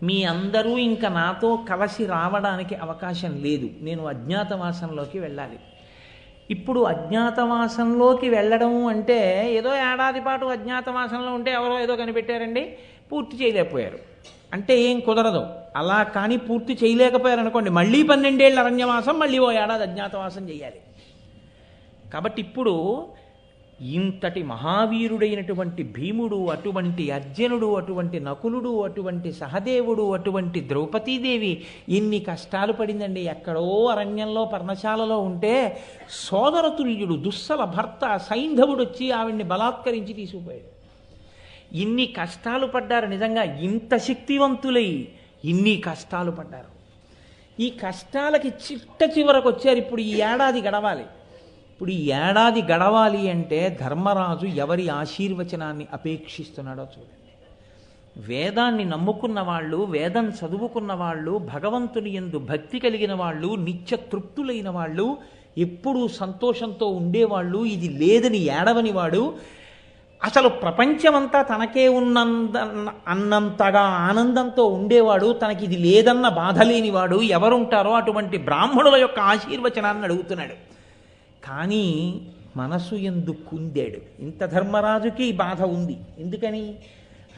మీ అందరూ ఇంకా నాతో కలిసి రావడానికి అవకాశం లేదు, నేను అజ్ఞాతవాసంలోకి వెళ్ళాలి. ఇప్పుడు అజ్ఞాతవాసంలోకి వెళ్ళడం అంటే ఏదో ఏడాది పాటు అజ్ఞాతవాసంలో ఉంటే ఎవరో ఏదో కనిపెట్టారండి, పూర్తి చేయలేకపోయారు అంటే ఏం కుదరదు. అలా కానీ పూర్తి చేయలేకపోయారనుకోండి, మళ్ళీ 12 ఏళ్ళ అరణ్యవాసం, మళ్ళీ ఓ ఏడాది అజ్ఞాతవాసం చేయాలి. కాబట్టి ఇప్పుడు ఇంతటి మహావీరుడైనటువంటి భీముడు, అటువంటి అర్జునుడు, అటువంటి నకులుడు, అటువంటి సహదేవుడు, అటువంటి ద్రౌపదీదేవి ఎన్ని కష్టాలు పడిందండి. ఎక్కడో అరణ్యంలో పర్ణశాలలో ఉంటే సోదరతుల్యుడు దుస్సల భర్త సైంధవుడు వచ్చి ఆవిడ్ని బలాత్కరించి తీసుకుపోయాడు. ఇన్ని కష్టాలు పడ్డారు. నిజంగా ఇంత శక్తివంతులై ఇన్ని కష్టాలు పడ్డారు. ఈ కష్టాలకి చిట్ట చివరకు వచ్చారు. ఇప్పుడు ఈ ఏడాది గడవాలి. ఇప్పుడు ఈ ఏడాది గడవాలి అంటే ధర్మరాజు ఎవరి ఆశీర్వచనాన్ని అపేక్షిస్తున్నాడో చూడండి. వేదాన్ని నమ్ముకున్న వాళ్ళు, వేదం చదువుకున్న వాళ్ళు, భగవంతుని యందు భక్తి కలిగిన వాళ్ళు, నిత్య తృప్తులైన వాళ్ళు, ఎప్పుడూ సంతోషంతో ఉండేవాళ్ళు, ఇది లేదని ఏడవని వాడు, అసలు ప్రపంచమంతా తనకే అన్నంతగా ఆనందంతో ఉండేవాడు, తనకి ఇది లేదన్న బాధ లేనివాడు ఎవరుంటారో అటువంటి బ్రాహ్మణుల యొక్క ఆశీర్వచనాన్ని అడుగుతున్నాడు. కానీ మనసు యందు కుందాడు. ఇంత ధర్మరాజుకి ఈ బాధ ఉంది. ఎందుకని?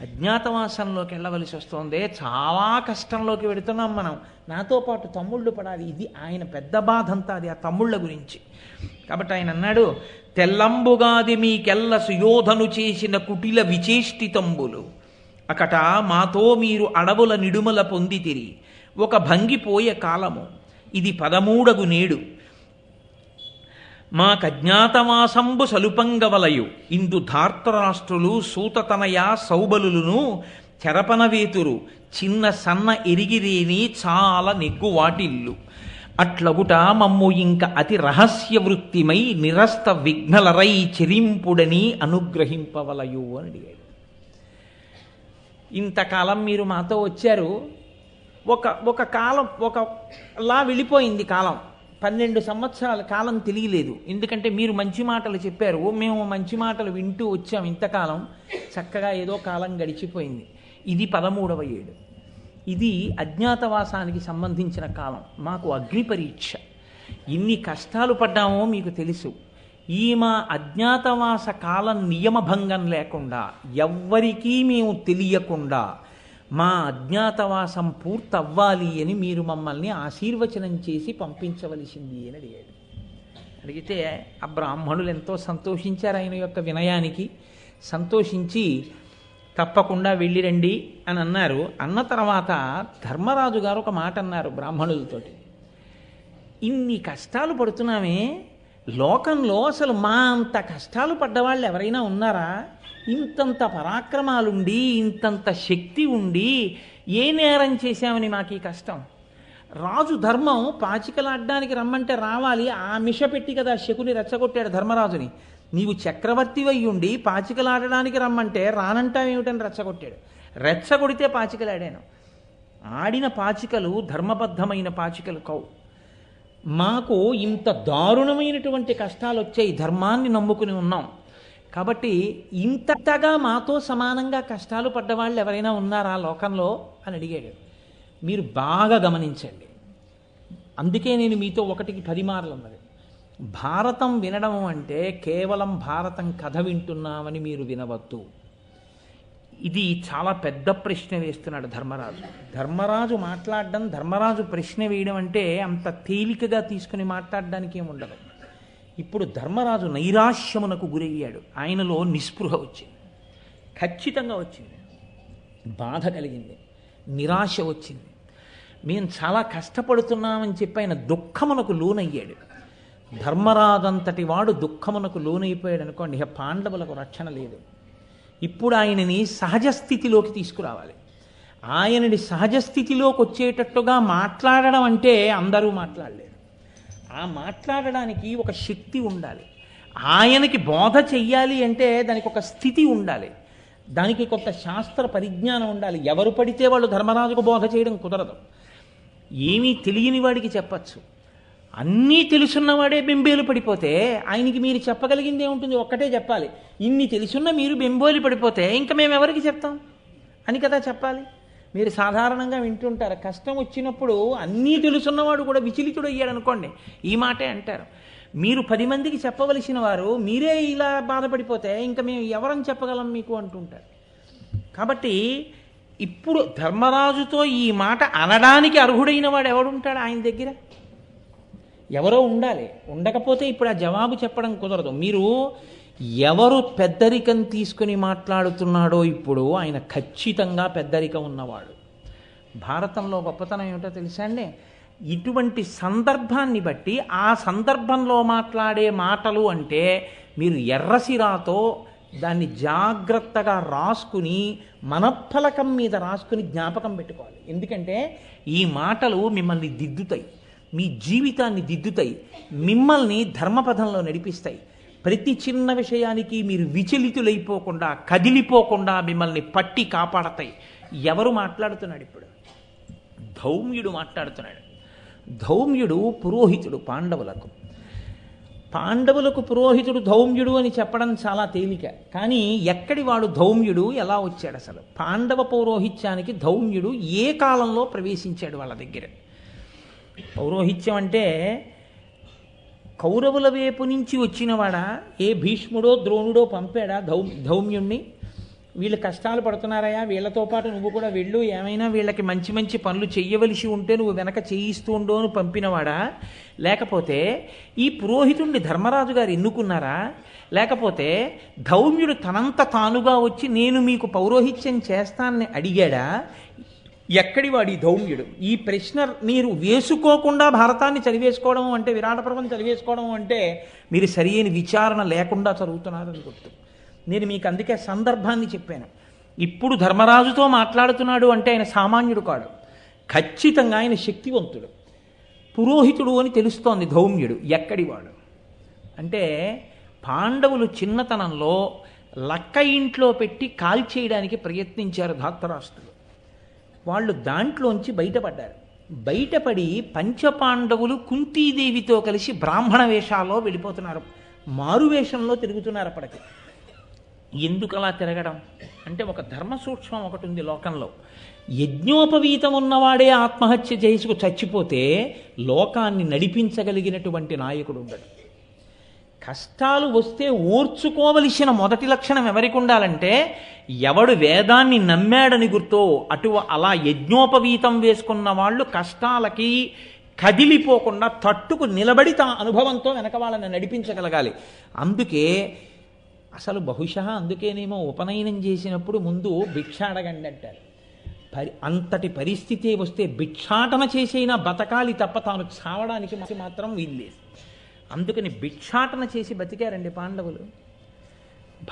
అజ్ఞాతవాసంలోకి వెళ్ళవలసి వస్తుంది, చాలా కష్టంలోకి వెడుతున్నాం మనం, నాతో పాటు తమ్ముళ్ళు పడాలి. ఇది ఆయన పెద్ద బాధ అంతా, అది ఆ తమ్ముళ్ళ గురించి. కాబట్టి ఆయన అన్నాడు, తెల్లంబుగాది మీకెల్ల సుయోధను చేసిన కుటిల విచేష్టితంబులు అకట మాతో మీరు అడవుల నిడుమల పొందితిరి, ఒక భంగిపోయే కాలము ఇది 13 నేడు, మాకజ్ఞాతవాసంబు సలుపంగవలయు ఇందు ధార్తరాష్ట్రులు సూతతనయ సౌబలులను చెరపనవేతురు చిన్న సన్న ఎరిగిరేని చాలా నెగ్గు వాటిల్లు అట్లగుట మమ్ము ఇంక అతి రహస్య వృత్తిమై నిరస్త విఘ్నలరై చెరింపుడని అనుగ్రహింపవలయు అని అడిగాడు. ఇంతకాలం మీరు మాతో వచ్చారు, ఒక ఒక కాలం ఒకలా వెళ్ళిపోయింది కాలం. 12 సంవత్సరాల కాలం తెలియలేదు. ఎందుకంటే మీరు మంచి మాటలు చెప్పారు, మేము మంచి మాటలు వింటూ వచ్చాం ఇంతకాలం, చక్కగా ఏదో కాలం గడిచిపోయింది. ఇది 13వ ఏడు. ఇది అజ్ఞాతవాసానికి సంబంధించిన కాలం. మాకు అగ్ని పరీక్ష. ఇన్ని కష్టాలు పడ్డామో మీకు తెలుసు. ఈ మా అజ్ఞాతవాస కాలం నియమభంగం లేకుండా, ఎవ్వరికీ మేము తెలియకుండా మా అజ్ఞాతవాసం పూర్తవ్వాలి అని మీరు మమ్మల్ని ఆశీర్వచనం చేసి పంపించవలసింది అని అడిగాడు. అడిగితే ఆ బ్రాహ్మణులు ఎంతో సంతోషించారు ఆయన యొక్క వినయానికి. సంతోషించి తప్పకుండా వెళ్ళిరండి అని అన్నారు. అన్న తర్వాత ధర్మరాజు గారు ఒక మాట అన్నారు బ్రాహ్మణులతోటి. ఇన్ని కష్టాలు పడుతున్నామే, లోకంలో అసలు మా అంత కష్టాలు పడ్డవాళ్ళు ఎవరైనా ఉన్నారా? ఇంతంత పరాక్రమాలుండి, ఇంతంత శక్తి ఉండి ఏ నేరం చేశామని మాకు ఈ కష్టం? రాజు ధర్మం పాచికలాడ్డానికి రమ్మంటే రావాలి. ఆ మిష పెట్టి కదా శకుని రెచ్చగొట్టాడు ధర్మరాజుని. నీవు చక్రవర్తి ఉండి పాచికలాడడానికి రమ్మంటే రానంటావేమిటని రెచ్చగొట్టాడు. రెచ్చగొడితే పాచికలాడాను. ఆడిన పాచికలు ధర్మబద్ధమైన పాచికలు కావు. మాకు ఇంత దారుణమైనటువంటి కష్టాలు వచ్చాయి, ధర్మాన్ని నమ్ముకుని ఉన్నాం కాబట్టి ఇంతగా మాతో సమానంగా కష్టాలు పడ్డవాళ్ళు ఎవరైనా ఉన్నారా లోకంలో అని అడిగాడు. మీరు బాగా గమనించండి. అందుకే నేను మీతో 1కి 10 మార్లు అన్నది. భారతం వినడం అంటే కేవలం భారతం కథ వింటున్నామని మీరు వినవద్దు. ఇది చాలా పెద్ద ప్రశ్న వేస్తున్నాడు ధర్మరాజు. ధర్మరాజు మాట్లాడడం, ధర్మరాజు ప్రశ్న వేయడం అంటే అంత తేలికగా తీసుకుని మాట్లాడడానికి ఏముండదు. ఇప్పుడు ధర్మరాజు నైరాశ్యమునకు గురయ్యాడు. ఆయనలో నిస్పృహ వచ్చింది, ఖచ్చితంగా వచ్చింది. బాధ కలిగింది, నిరాశ వచ్చింది. మేము చాలా కష్టపడుతున్నామని చెప్పి ఆయన దుఃఖమునకు లోనయ్యాడు. ధర్మరాజంతటి వాడు దుఃఖమునకు లోనైపోయాడు అనుకోండి, ఇక పాండవులకు రక్షణ లేదు. ఇప్పుడు ఆయనని సహజస్థితిలోకి తీసుకురావాలి. ఆయనని సహజస్థితిలోకి వచ్చేటట్టుగా మాట్లాడడం అంటే అందరూ మాట్లాడలేరు. ఆ మాట్లాడడానికి ఒక శక్తి ఉండాలి. ఆయనకి బోధ చెయ్యాలి అంటే దానికి ఒక స్థితి ఉండాలి, దానికి కొంత శాస్త్ర పరిజ్ఞానం ఉండాలి. ఎవరు పడితే వాళ్ళు ధర్మరాజుకు బోధ చేయడం కుదరదు. ఏమీ తెలియని వాడికి చెప్పచ్చు. అన్నీ తెలుసున్నవాడే బెంబేలు పడిపోతే ఆయనకి మీరు చెప్పగలిగింది ఏముంటుంది? ఒక్కటే చెప్పాలి. ఇన్ని తెలుసున్న మీరు బెంబేలు పడిపోతే ఇంకా మేము ఎవరికి చెప్తాం అని కదా చెప్పాలి. మీరు సాధారణంగా వింటుంటారు, కష్టం వచ్చినప్పుడు అన్నీ తెలుసున్నవాడు కూడా విచలితుడు అయ్యాడు అనుకోండి, ఈ మాటే అంటారు. మీరు 10 మందికి చెప్పవలసిన వారు మీరే ఇలా బాధపడిపోతే ఇంకా మేము ఎవరని చెప్పగలం మీకు అంటుంటారు. కాబట్టి ఇప్పుడు ధర్మరాజుతో ఈ మాట అనడానికి అర్హుడైన వాడు ఎవడుంటాడు ఆయన దగ్గర? ఎవరో ఉండాలి. ఉండకపోతే ఇప్పుడు ఆ జవాబు చెప్పడం కుదరదు. మీరు ఎవరు పెద్దరికం తీసుకుని మాట్లాడుతున్నాడో ఇప్పుడు ఆయన ఖచ్చితంగా పెద్దరికం ఉన్నవాడు. భారతంలో గొప్పతనం ఏమిటో తెలుసా అండి? ఇటువంటి సందర్భాన్ని బట్టి ఆ సందర్భంలో మాట్లాడే మాటలు అంటే మీరు ఎర్రసిరాతో దాన్ని జాగ్రత్తగా రాసుకుని మనఫలకం మీద రాసుకుని జ్ఞాపకం పెట్టుకోవాలి. ఎందుకంటే ఈ మాటలు మిమ్మల్ని దిద్దుతాయి, మీ జీవితాన్ని దిద్దుతాయి, మిమ్మల్ని ధర్మపథంలో నడిపిస్తాయి. ప్రతి చిన్న విషయానికి మీరు విచలితులైపోకుండా, కదిలిపోకుండా మిమ్మల్ని పట్టి కాపాడతాయి. ఎవరు మాట్లాడుతున్నాడు ఇప్పుడు? ధౌమ్యుడు మాట్లాడుతున్నాడు. ధౌమ్యుడు పురోహితుడు పాండవులకు. పాండవులకు పురోహితుడు ధౌమ్యుడు అని చెప్పడం చాలా తేలిక. కానీ ఎక్కడి వాడు ధౌమ్యుడు? ఎలా వచ్చాడు అసలు? పాండవ పౌరోహిత్యానికి ధౌమ్యుడు ఏ కాలంలో ప్రవేశించాడు వాళ్ళ దగ్గర? పౌరోహిత్యం అంటే కౌరవుల వైపు నుంచి వచ్చినవాడా? ఏ భీష్ముడో ద్రోణుడో పంపాడా ధౌమ్యుణ్ణి? వీళ్ళు కష్టాలు పడుతున్నారయా, వీళ్ళతో పాటు నువ్వు కూడా వెళ్ళు, ఏమైనా వీళ్ళకి మంచి మంచి పనులు చెయ్యవలసి ఉంటే నువ్వు వెనక చేయిస్తూ ఉండో అని పంపినవాడా? లేకపోతే ఈ పురోహితుణ్ణి ధర్మరాజు గారు ఎన్నుకున్నారా? లేకపోతే ధౌమ్యుడు తనంత తానుగా వచ్చి నేను మీకు పౌరోహిత్యం చేస్తానని అడిగాడా? ఎక్కడి వాడి ధౌమ్యుడు? ఈ ప్రశ్న మీరు వేసుకోకుండా భారతాన్ని చదివేసుకోవడం అంటే, విరాట పర్వం చదివేసుకోవడం అంటే మీరు సరియైన విచారణ లేకుండా చదువుతున్నారని గుర్తు. నేను మీకు అందుకే సందర్భాన్ని చెప్పాను. ఇప్పుడు ధర్మరాజుతో మాట్లాడుతున్నాడు అంటే ఆయన సామాన్యుడు కాడు, ఖచ్చితంగా ఆయన శక్తివంతుడు, పురోహితుడు అని తెలుస్తోంది ధౌమ్యుడు. ఎక్కడివాడు అంటే పాండవులు చిన్నతనంలో లక్క ఇంట్లో పెట్టి కాల్చేయడానికి ప్రయత్నించారు ధార్తరాష్ట్రులు. వాళ్ళు దాంట్లోంచి బయటపడ్డారు. బయటపడి పంచపాండవులు కుంతీదేవితో కలిసి బ్రాహ్మణ వేషాల్లో వెళ్ళిపోతున్నారు, మారు వేషంలో తిరుగుతున్నారు. అప్పటికి ఎందుకు అలా తిరగడం అంటే ఒక ధర్మ సూక్ష్మం ఒకటి ఉంది లోకంలో. యజ్ఞోపవీతం ఉన్నవాడే ఆత్మహత్య చేసుకు చచ్చిపోతే లోకాన్ని నడిపించగలిగినటువంటి నాయకుడు ఉండడు. కష్టాలు వస్తే ఓర్చుకోవలసిన మొదటి లక్షణం ఎవరికి ఉండాలంటే ఎవడు వేదాన్ని నమ్మాడని గుర్తో అలా యజ్ఞోపవీతం వేసుకున్న వాళ్ళు కష్టాలకి కదిలిపోకుండా తట్టుకు నిలబడి తన అనుభవంతో వెనక వాళ్ళని నడిపించగలగాలి. అందుకే అసలు బహుశా అందుకేనేమో ఉపనయనం చేసినప్పుడు ముందు భిక్ష అడగండి అంటారు. అంతటి పరిస్థితి వస్తే భిక్షాటన చేసైనా బతకాలి తప్ప తాను చావడానికి మాత్రం వీల్లేదు. అందుకని భిక్షాటన చేసి బతికారండి పాండవులు.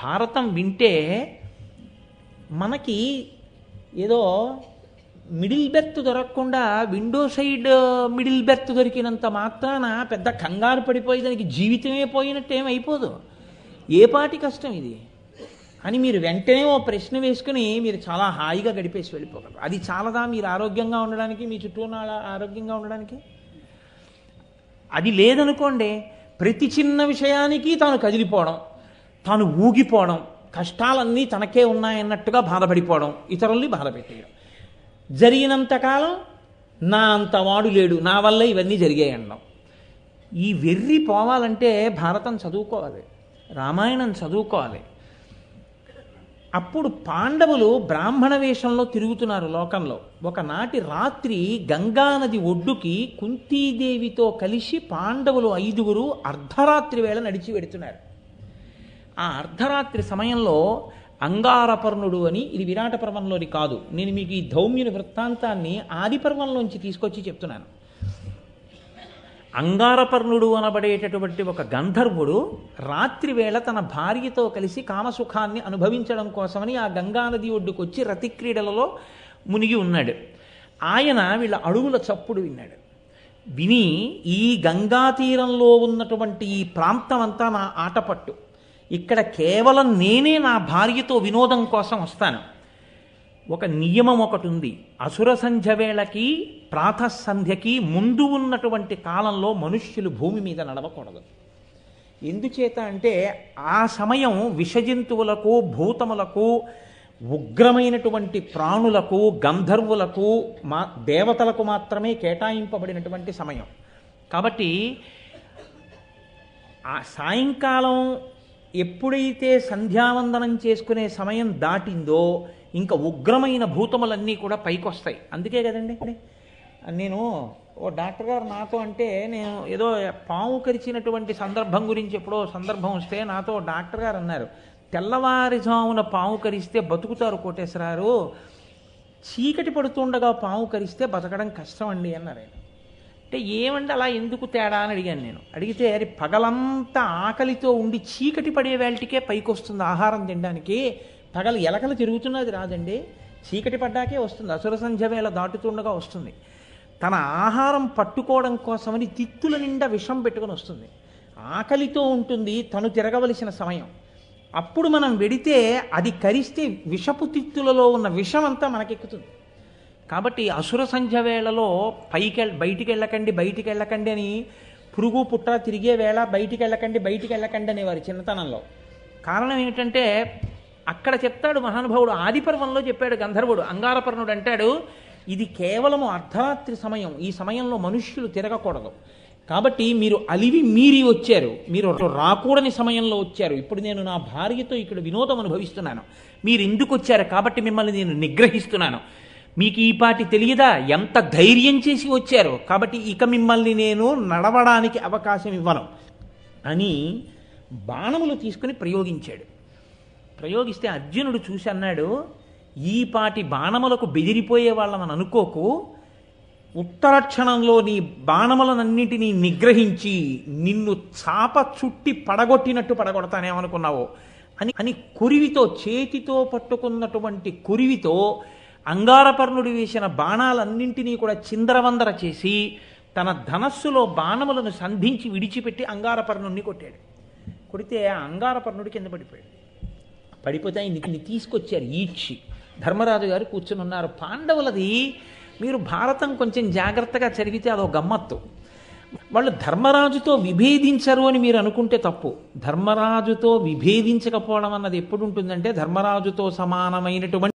భారతం వింటే మనకి ఏదో మిడిల్ బెర్త్ దొరకకుండా విండో సైడ్ మిడిల్ బెర్త్ దొరికినంత మాత్రాన పెద్ద కంగారు పడిపోయి దానికి జీవితమే పోయినట్టు ఏమైపోదు. ఏ పాటి కష్టం ఇది అని మీరు వెంటనే ఓ ప్రశ్న వేసుకుని మీరు చాలా హాయిగా గడిపేసి వెళ్ళిపోగలరు. అది చాలదా మీరు ఆరోగ్యంగా ఉండడానికి, మీ చుట్టూ ఉన్న ఆరోగ్యంగా ఉండడానికి? అది లేదనుకోండి, ప్రతి చిన్న విషయానికి తాను కదిలిపోవడం, తాను ఊగిపోవడం, కష్టాలన్నీ తనకే ఉన్నాయన్నట్టుగా బాధపడిపోవడం, ఇతరుల్ని బాధ పెట్టేయడం. జరిగినంతకాలం నా అంత వాడు లేడు, నా వల్ల ఇవన్నీ జరిగాయి అనడం. ఈ వెర్రి పోవాలంటే భారతం చదువుకోవాలి, రామాయణం చదువుకోవాలి. అప్పుడు పాండవులు బ్రాహ్మణ వేషంలో తిరుగుతున్నారు లోకంలో. ఒకనాటి రాత్రి గంగానది ఒడ్డుకి కుంతీదేవితో కలిసి పాండవులు 5 అర్ధరాత్రి వేళ నడిచి వెడుతున్నారు. ఆ అర్ధరాత్రి సమయంలో అంగారపర్ణుడు అని, ఇది విరాట పర్వంలోని కాదు, నేను మీకు ఈ ధౌమ్యుని వృత్తాంతాన్ని ఆది పర్వంలోంచి తీసుకొచ్చి చెప్తున్నాను. అంగారపర్ణుడు అనబడేటటువంటి ఒక గంధర్వుడు రాత్రి వేళ తన భార్యతో కలిసి కామసుఖాన్ని అనుభవించడం కోసమని ఆ గంగానది ఒడ్డుకు వచ్చి రతిక్రీడలలో మునిగి ఉన్నాడు. ఆయన వీళ్ళ అడుగుల చప్పుడు విన్నాడు. విని ఈ గంగా తీరంలో ఉన్నటువంటి ఈ ప్రాంతం అంతా నా ఆటపట్టు, ఇక్కడ కేవలం నేనే నా భార్యతో వినోదం కోసం వస్తాను. ఒక నియమం ఒకటి ఉంది, అసుర సంధ్య వేళకి ప్రాతఃసంధ్యకి ముందు ఉన్నటువంటి కాలంలో మనుష్యులు భూమి మీద నడవకూడదు. ఎందుచేత అంటే ఆ సమయం విషజంతువులకు, భూతములకు, ఉగ్రమైనటువంటి ప్రాణులకు, గంధర్వులకు, దేవతలకు మాత్రమే కేటాయింపబడినటువంటి సమయం. కాబట్టి ఆ సాయంకాలం ఎప్పుడైతే సంధ్యావందనం చేసుకునే సమయం దాటిందో ఇంకా ఉగ్రమైన భూతములన్నీ కూడా పైకొస్తాయి. అందుకే కదండి నేను ఓ డాక్టర్ గారు నాతో అంటే, నేను ఏదో పాము కరిచినటువంటి సందర్భం గురించి ఎప్పుడో సందర్భం వస్తే నాతో డాక్టర్ గారు అన్నారు, తెల్లవారుజామున పాము కరిస్తే బతుకుతారు కోటేశ్వరారు, చీకటి పడుతుండగా పాము కరిస్తే బతకడం కష్టం అండి అన్నారు ఆయన. అంటే ఏమండి అలా ఎందుకు తేడా అని అడిగాను నేను. అడిగితే అది పగలంతా ఆకలితో ఉండి చీకటి పడే వేళటికే పైకి వస్తుంది ఆహారం తినడానికి, పగలు ఎలకలు తిరుగుతున్నది రాదండి, చీకటి పడ్డాకే వస్తుంది, అసుర సంధ్య వేళ దాటుతుండగా వస్తుంది. తన ఆహారం పట్టుకోవడం కోసమని తిత్తుల నిండా విషం పెట్టుకొని వస్తుంది, ఆకలితో ఉంటుంది, తను తిరగవలసిన సమయం. అప్పుడు మనం వెడితే అది కరిస్తే విషపు తిత్తులలో ఉన్న విషం అంతా మనకెక్కుతుంది. కాబట్టి అసుర సంధ్య వేళలో బయటికి వెళ్ళకండి అని పురుగు పుట్ట తిరిగే వేళ బయటికి వెళ్ళకండి అనేవారు చిన్నతనంలో. కారణం ఏమిటంటే అక్కడ చెప్తాడు మహానుభావుడు, ఆదిపర్వంలో చెప్పాడు గంధర్వుడు. అంగారపర్ణుడు అంటాడు, ఇది కేవలము అర్ధరాత్రి సమయం, ఈ సమయంలో మనుష్యులు తిరగకూడదు, కాబట్టి మీరు అలివి మీరి వచ్చారు, మీరు రాకూడని సమయంలో వచ్చారు, ఇప్పుడు నేను నా భార్యతో ఇక్కడ వినోదం అనుభవిస్తున్నాను, మీరు ఎందుకు వచ్చారు కాబట్టి మిమ్మల్ని నేను నిగ్రహిస్తున్నాను, మీకు ఈ పాటి తెలియదా ఎంత ధైర్యం చేసి వచ్చారు, కాబట్టి ఇక మిమ్మల్ని నేను నడవడానికి అవకాశం ఇవ్వను అని బాణములు తీసుకుని ప్రయోగించాడు. ప్రయోగిస్తే అర్జునుడు చూసి అన్నాడు, ఈ పాటి బాణములకు బెదిరిపోయే వాళ్ళమని అనుకోకు, ఉత్తర క్షణంలో నీ బాణములనన్నిటినీ నిగ్రహించి నిన్ను చాప చుట్టి పడగొట్టినట్టు పడగొడతానేమనుకున్నావో అని కొరివితో, చేతితో పట్టుకున్నటువంటి కొరివితో అంగారపర్ణుడు వేసిన బాణాలన్నింటినీ కూడా చిందరవందర చేసి తన ధనస్సులో బాణములను సంధించి విడిచిపెట్టి అంగారపర్ణుడిని కొట్టాడు. కొడితే ఆ అంగారపర్ణుడి కింద పడిపోయాడు. పడిపోతే ఆయన్ని తీసుకొచ్చారు ఈడ్చి. ధర్మరాజు గారు కూర్చుని ఉన్నారు. పాండవులది మీరు భారతం కొంచెం జాగ్రత్తగా చదివితే అదో గమ్మత్తు. వాళ్ళు ధర్మరాజుతో విభేదించరు అని మీరు అనుకుంటే తప్పు. ధర్మరాజుతో విభేదించకపోవడం అన్నది ఎప్పుడు ఉంటుందంటే ధర్మరాజుతో సమానమైనటువంటి